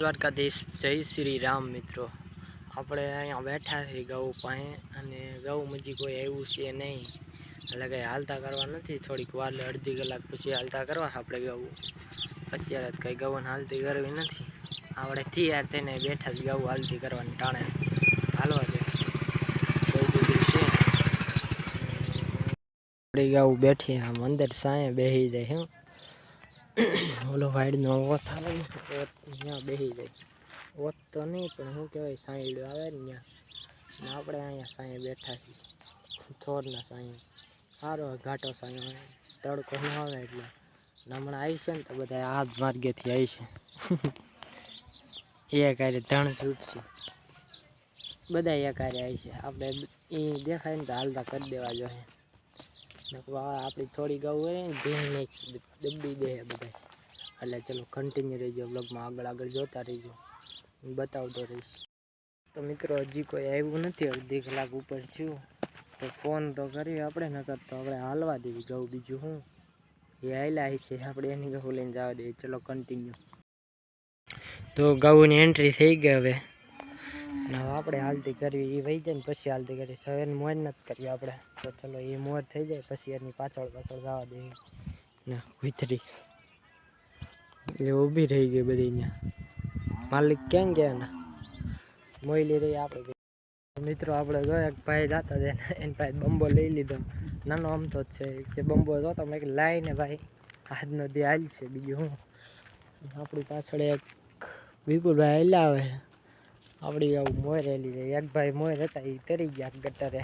દ્વારકાધીશ જય શ્રી રામ મિત્રો। આપણે અહીંયા બેઠા છીએ ગૌ પાસે અને ગૌ મજી કોઈ આવ્યું છે નહીં, એટલે કંઈ હાલતા કરવા નથી। થોડીક વાર અડધી કલાક પછી હાલતા કરવા આપણે ગૌ। અત્યારે જ કંઈ ગૌને હાલતી કરવી નથી, આપણે તૈયાર થઈને બેઠા જ ગૌ હાલતી કરવાની ટાણે હાલવા દે ગૌ બધી છે। આપણી ગૌ બેઠી આમ અંદર સાંયે બેસી જાય હું ઓલો વાઈડનો ઓથ આવે ને ઓથ ત્યાં બેસી જાય। ઓથ તો નહીં પણ શું કહેવાય સાંયડો આવે ને ત્યાં, આપણે અહીંયા સાંયે બેઠા છીએ થોરના સાંયે। સારો ઘાટો સાંયો તડકો ન આવે એટલે હમણાં આવી છે ને તો બધા આ જ માર્ગેથી આવી છે એ કારે ધણ છૂટશે બધા એ કારે આવી છે। આપણે એ દેખાય ને તો હાલતા કરી દેવા જોઈએ। આપણી થોડી ગૌ હોય ને ધીને દબી દે બધા। એટલે ચલો કન્ટિન્યુ રહીજો બ્લોગમાં, આગળ જોતા રહીજો, બતાવતો રહીશ। તો મિત્રો હજી કોઈ આવ્યું નથી, અડધી કલાક ઉપર થયું તો ફોન તો કર્યો આપણે, નકર તો આપણે હાલવા દેવી ગૌ। બીજું શું એ હાલ્યા છે, આપણે એની ગૌ લઈને જવા દઈએ। ચલો કન્ટિન્યુ। તો ગૌની એન્ટ્રી થઈ ગઈ હવે આપણે હાલતી કરવી, એ વહી જાય ને પછી હાલતી કરવી। સવારની મોજ નથી કરવી આપણે, તો ચલો એ મોજ થઈ જાય પછી એની પાછળ જવા દઈએ ને। વિતરી એ ઊભી રહી ગઈ બધી અહીંયા, માલિક ક્યાં ગયા ને મોઈલી રહી આપણે। મિત્રો આપણે જો એક ભાઈ જતા હતા એને પાસે બંબો લઈ લીધો, નાનો અમથો જ છે કે બંબો જોતો મેં કે લાવીને ભાઈ આજનો દી હાલ છે। બીજું શું આપણી પાછળ એક વિપુલભાઈ હાલ્યા આવે, આપણી આવું મોર હેલી જાય। એક ભાઈ મોર હતા એ તરી ગયા ગટરે,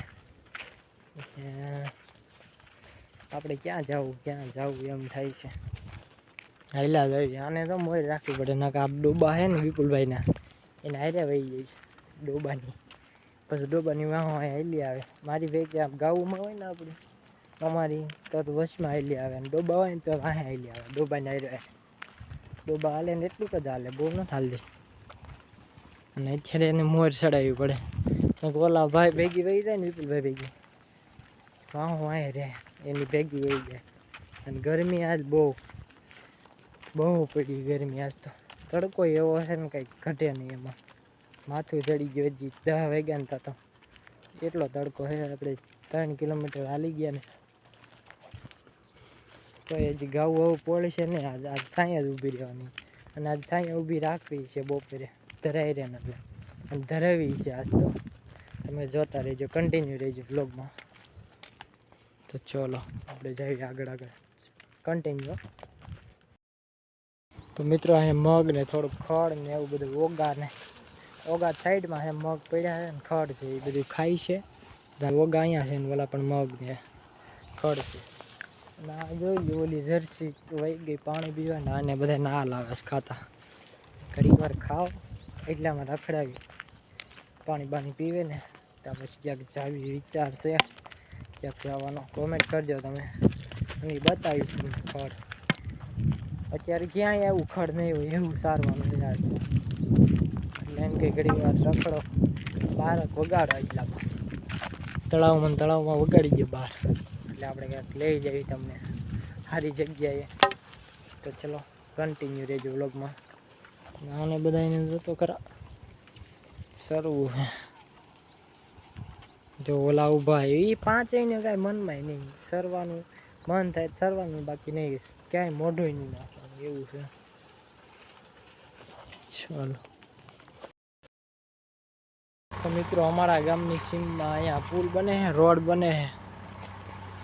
આપણે ક્યાં જવું એમ થાય છે। હાલ્યા જાય આને તો મોર રાખવી પડે, ના કે આ ડોબા છે ને વિપુલભાઈના એને હારે વહી જાય છે ડોબાની, પછી ડોબાની વાહ હાલી આવે। મારી ભેગી આમ ગાઉમાં હોય ને આપણી અમારી તો વચમાં હાલી આવે, અને ડોબા હોય ને તો વાહે હાલી આવે ડોબાને હારે। ડોબા હાલે ને એટલું જ હાલે, બહુ નથી હાલતી। અને અત્યારે એને મોર ચડાવવી પડે, ઓલા ભાઈ ભેગી વહી જાય ને વિપુલભાઈ ભેગી વાહ વાહે રે એની ભેગી વહી જાય। અને ગરમી આજ બહુ પડી ગરમી, આજ તો તડકો એવો છે ને કંઈક ઘટે નહીં એમાં। માથું ચડી ગયું હજી 10 વાગ્યા ને તો એટલો તડકો છે। આપણે 3 કિલોમીટર હાલી ગયા ને તો હજી ગાઉ હવે પોળી છે ને, આજ સાંયા જ ઊભી રહેવાની, અને આજ સાંયા ઊભી રાખવી છે બપોરે ધરાઈ રહે એટલે, અને ધરાવી છે આજ તો। તમે જોતા રહેજો, કન્ટિન્યુ રહેજો બ્લોગમાં। તો ચલો આપણે જઈએ આગળ કન્ટિન્યુ। તો મિત્રો અહીંયા મગ ને થોડુંક ખડ ને એવું બધું ઓગા સાઈડમાં છે, મગ પડ્યા છે ને ખડ છે એ બધું ખાય છે। ઓગા અહીંયા છે ને ઓલા પણ મગ ને ખડ છે। અને આ જોઈ લો ઓલી જર્સી વહી ગઈ પાણી પીવા ને, આને બધા ના લાવે છે ખાતા, ઘણી વાર ખાવ એટલામાં રખડાવી પાણી પીવે ને તો પછી ક્યાંક જાવી વિચાર છે, ક્યાંક જવાનો કોમેન્ટ કરજો તમે, હું બતાવીશ તમને ખડ। અત્યારે ક્યાંય આવું ખડ નહીં હોય એવું સારવાનું છે આજ, એટલે એમ કે ઘણી વાર રખડો બહાર વગાડો, એટલામાં તળાવમાં વગાડી ગયો બહાર, એટલે આપણે ક્યાંક લઈ જઈએ તમને સારી જગ્યાએ। તો ચલો કન્ટિન્યુ રહેજો વ્લોગમાં। આને બધાને જોતો ખરા સરવું હે, જો ઓલા ઊભા એ 5 ને કાંઈ મનમાં નહીં, સરવાનું મન થાય સરવાનું, બાકી નહીં ક્યાંય મોઢું નહીં નાખવાનું એવું છે। ચાલો તો મિત્રો અમારા ગામની સીમમાં અહીંયા પુલ બને છે, રોડ બને છે,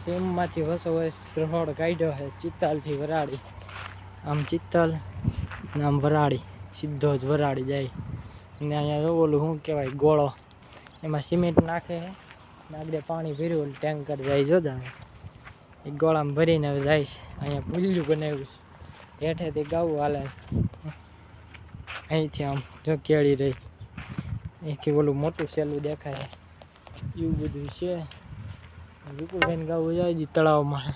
સીમમાંથી વસોવસ રોડ કાઢ્યો છે ચિત્તાલથી વરાડી, આમ ચિત્તાલ ને આમ વરાડી સીધો જ વરાડી જાય। અને અહીંયા ઓલું શું કહેવાય ગોળો, એમાં સિમેન્ટ નાખે છે ને આગળ પાણી ભર્યું ટેન્કર જાય જોતા એ ગોળામાં ભરીને હવે જાય છે। અહીંયા પુલ્યું બનાવ્યું છે, હેઠેથી ગાવું હાલે, અહીંથી આમ જો કેળી રહી, અહીંથી ઓલું મોટું સેલું દેખાય એવું બધું છે। વિપુલભાઈને ગાવું જાય તળાવમાં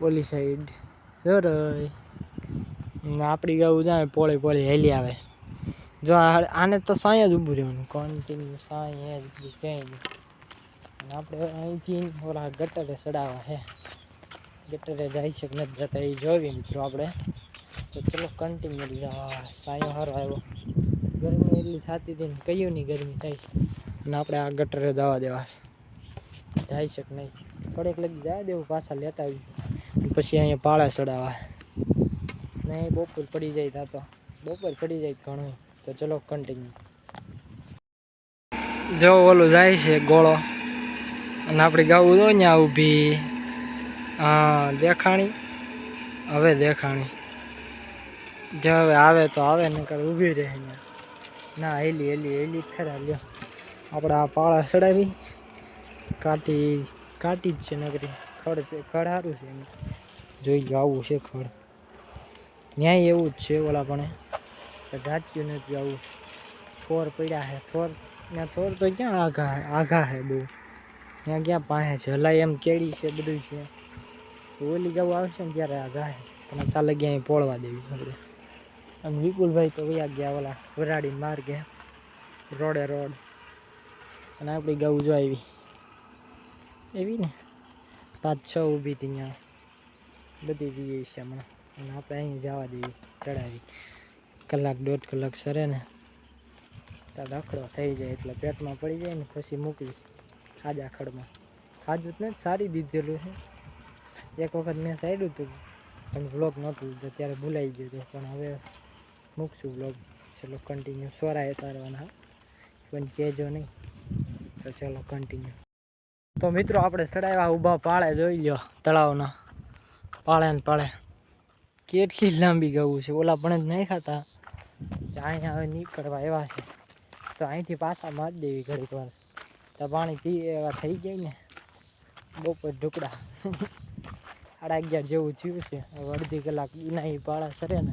ઓલી સાઈડ સરય, આપણી ગાવું જાય પોળી હેલી આવે। જો આને તો સાંય જ ઊભું રહેવાનું, કન્ટિન્યુ સાંય જ ક્યાંય નહીં। અને આપણે અહીંથી ઓલા ગટરે ચડાવવા છે, ગટરે જાય છે કે નથી જતા એ જોવી મિત્રો આપણે। તો ચલો કન્ટિન્યુ સાયો સારો આવ્યો. ગરમી એટલી થતી હતી ને કયું નહીં ગરમી થાય અને આપણે આ ગટરે દવા દેવા જાય છે કે નહીં થોડીક લગી જાય દેવું પાછા લેતા આવી પછી અહીંયા પાળા ચડાવવા નહીં બપોર પડી જાય તા તો બપોર પડી જાય ઘણું. તો ચલો કન્ટિન્યુ. જો ઓલું જાય છે ગોળો અને આપણી ગાવું જો ત્યાં ઊભી. હા દેખાણી હવે દેખાણી જો હવે આવે તો આવે નકર ઊભી રહે અહીંયા. ના હેલી હેલી હેલી ખરા લ્યો આપણે આ પાળા ચડાવી કાટી જ છે નગરી ખડ છે ખડ સારું છે એમ જોઈ લો આવું છે ખડ ન્યાય એવું જ છે ઓલા પણ ઘાટ્યું નથી આવું થોર પડ્યા છે થોર ત્યાં થોર તો ક્યાં આઘા છે બહુ ત્યાં ક્યાં પાસે છે હલાય એમ કેળી છે બધું છે ઓલી ગાવું આવશે ને ત્યારે આઘા છે પણ ત્યાં લગી અહીં પોળવા દેવી આપણે. અને વિપુલભાઈ તો વયા ગયા ઓલા વરાડી માર્ગે રોડે રોડ અને આપણી ગાવું જો આવી એવી ને 5-6 ઊભી હતી ત્યાં બધી જઈએ છે હમણાં અને આપણે અહીં જવા દેવી ચડાવી 1-1.5 કલાક સરે ને ત્યાં દાખલો થઈ જાય એટલે પેટમાં પડી જાય ને પછી મૂકવી ખાજા ખડમાં ખાજું જ ને સારી દીધેલું છે. એક વખત મેં સાઈડું હતું પણ વ્લોગ નહોતું લીધું ત્યારે ભૂલાઈ ગયું હતું પણ હવે મૂકશું વ્લોગ. ચલો કન્ટિન્યુ સોરાએ તારવાના પણ કહેજો નહીં. તો ચલો કન્ટિન્યુ. તો મિત્રો આપણે ચડાવ્યા ઊભા પાળે જોઈ લો તળાવના પાળે ને પાળે કેટલી લાંબી ગાવું છે ઓલા પણ જ નહીં ખાતા અહીંયા હવે નીકળવા એવા છે તો અહીંથી પાછા મારી દેવી ઘડીક વાર તો પાણી પી એવા થઈ જાય ને બપોર ઢુકડા 11:30 જેવું થયું છે. હવે અડધી કલાક એના પાળા સરે ને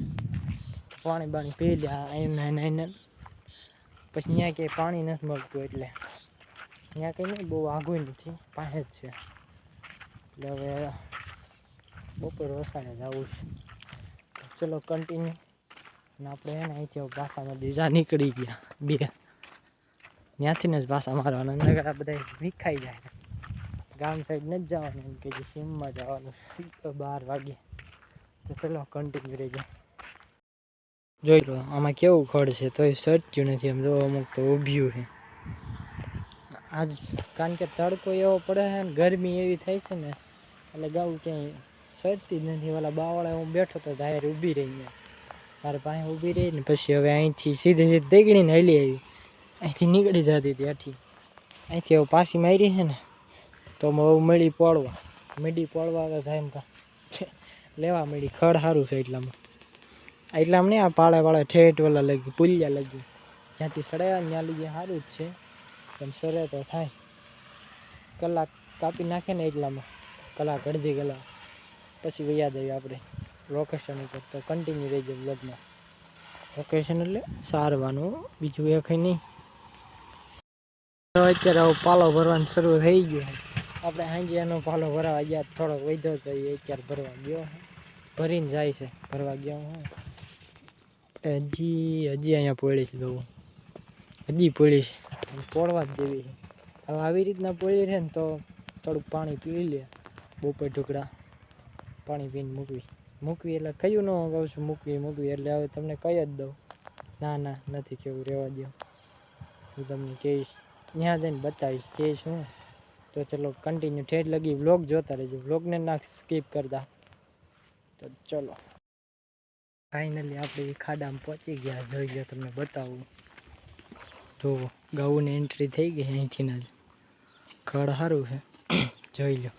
પાણી બાણી પી લ્યા એને પછી ત્યાં ક્યાંય પાણી નથી મળતું એટલે ત્યાં કંઈ નહીં બહુ આઘું નથી પાસે જ છે એટલે હવે બપોર વસાડે જવું છે. ચલો કન્ટિન્યુ. અને આપણે એને અહીંથી પાસામાં બીજા નીકળી ગયા 2 ત્યાંથી જ પાસા મારવાના નગર આ બધા વિખાઈ જાય ગામ સાઈડ નથી જવાનું એમ કે જે સીમમાં જવાનું 12 વાગે. તો ચલો કન્ટિન્યુ રહી જાય. જોઈ લો આમાં કેવું ખડ છે તોય સટક્યું નથી એમ જો અમુક તો ઊભ્યું છે આજ કારણ કે તડકો એવો પડે છે ને ગરમી એવી થાય છે ને એટલે ગાવું ક્યાંય સટતી જ નથી. ઓલા બાવળે હું બેઠો તો ધાયર ઊભી રહી ગયા મારે પાસે ઊભી રહી ને પછી હવે અહીંથી સીધી દેગડીને હલી આવી અહીંથી નીકળી જતી હતી આથી અહીંથી હવે પાછી મારી છે ને તો બહુ મળી પડવા તો થાય એમ લેવા મળી ખડ સારું છે એટલામાં નહીં આ પાળે ઠેઠ વાળા લગી પુલિયા લગી જ્યાંથી સડાયા ને ત્યાં લગી સારું જ છે પણ સરે તો થાય કલાક કાપી નાખે ને એટલામાં કલાક અડધી કલાક પછી વૈયા દેવી આપણે લોકેશન ઉપર. તો કન્ટિન્યુ રહી જાય બ્લોગમાં. લોકેશન એટલે સારવાનું બીજું એ કંઈ નહીં. અત્યારે હવે પાલો ભરવાનું શરૂ થઈ ગયું આપણે સાંજે એનો પાલો ભરવા ગયા થોડોક વધ્યો તો એ અત્યારે ભરવા ગયો ભરીને જાય છે ભરવા ગયો હું હજી અહીંયા પોળી છે ગવું હજી પોળી છે પોળવા જ દેવી છે. હવે આવી રીતના પોળી રહે ને તો થોડુંક પાણી પી લે બપોર ઢુકડા પાણી પીને મૂકવી એટલે કયું ન કહું છું મૂકવી એટલે હવે તમને કહી જ દઉં ના નથી કેવું રહેવા દો હું તમને કહીશ ત્યાં જઈને બતાવીશ કહીશ હું. તો ચલો કન્ટિન્યુ ઠેઠ લગી વ્લોગ જોતા રહેજો વ્લોગને ના સ્કીપ કરતા. તો ચલો ફાઇનલી આપણે ખાડામાં પહોંચી ગયા જોઈ લો તમને બતાવું જો ગાઉની એન્ટ્રી થઈ ગઈ અહીંથી જ ખડ સારું છે જોઈ લો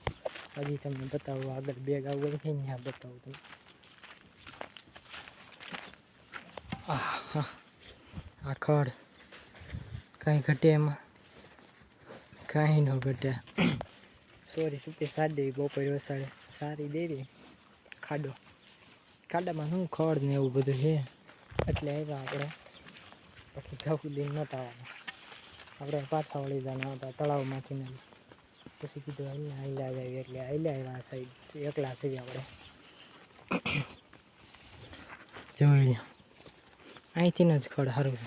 હજી તમને બતાવું આગળ 2 ગાઉ વળી થઈને ત્યાં બતાવું તમને. આ ખડ કાંઈ ઘટે એમાં કાંઈ ન ઘટે સોરી સુપી સારી દેવી બપોર વસાડે સારી દેવી ખાડામાં શું ખડ ને એવું બધું છે એટલે આવ્યા આપણે પછી ઘઉં દિન નહોતા આવવાના આપણે પાછા વળી જવાના હતા તળાવમાંથી ને પછી કીધું હાલ્યા આવી એટલે હાલ્યા આવ્યા સાઈડ એકલા થઈ આપણે જોઈ અહીંથી જ ખડ સારું છે.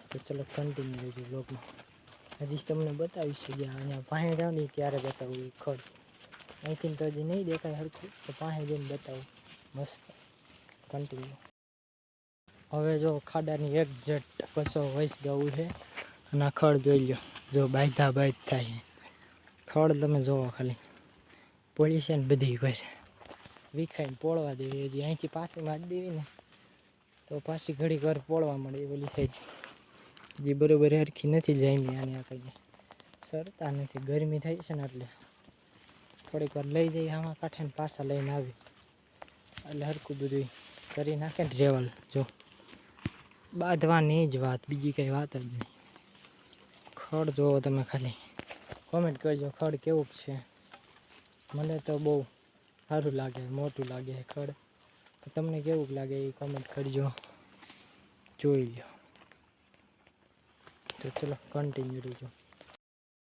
તો ચલો કન્ટિન્યુ રહેજો બ્લોગમાં હજી તમને બતાવીશ ગયા અહીંયા પાસે જાવ ને ત્યારે બતાવું એ ખડ અહીંથી તો હજી નહીં દેખાય સરખું તો પાસે જઈને બતાવું મસ્ત કન્ટિન્યુ. હવે જો ખાડાની એક જટ કસો વૈસ જવું છે અને આ ખડ જોઈ લો, જો બાયધા બાયધ થાય. ખડ તમે જોવો ખાલી પોલ્યુશન બધી કરે, વિખાઈને પોળવા દેવી. હજી અહીંથી પાછી મારી દેવી ને તો પાછી ઘડી ઘર પોળવા મળે. ઓલી સાઈડ જે બરોબર હરખી નથી જામી, આને આ કંઈ સરતા નથી. ગરમી થાય છે ને એટલે થોડીક વાર લઈ જઈએ આમાં કાંઠે ને પાછા લઈને આવી એટલે હરખું બધું કરી નાખે ને રેવલ. જો બાંધવાની જ વાત, બીજી કંઈ વાત જ નહીં. ખડ જોવો તમે ખાલી, કોમેન્ટ કરજો ખડ કેવું છે. મને તો બહુ સારું લાગે, મોટું લાગે ખડ. તમને કેવું લાગે એ કોમેન્ટ કરજો, જોઈ લો. તો ચલો કન્ટિન્યુ રહેજો.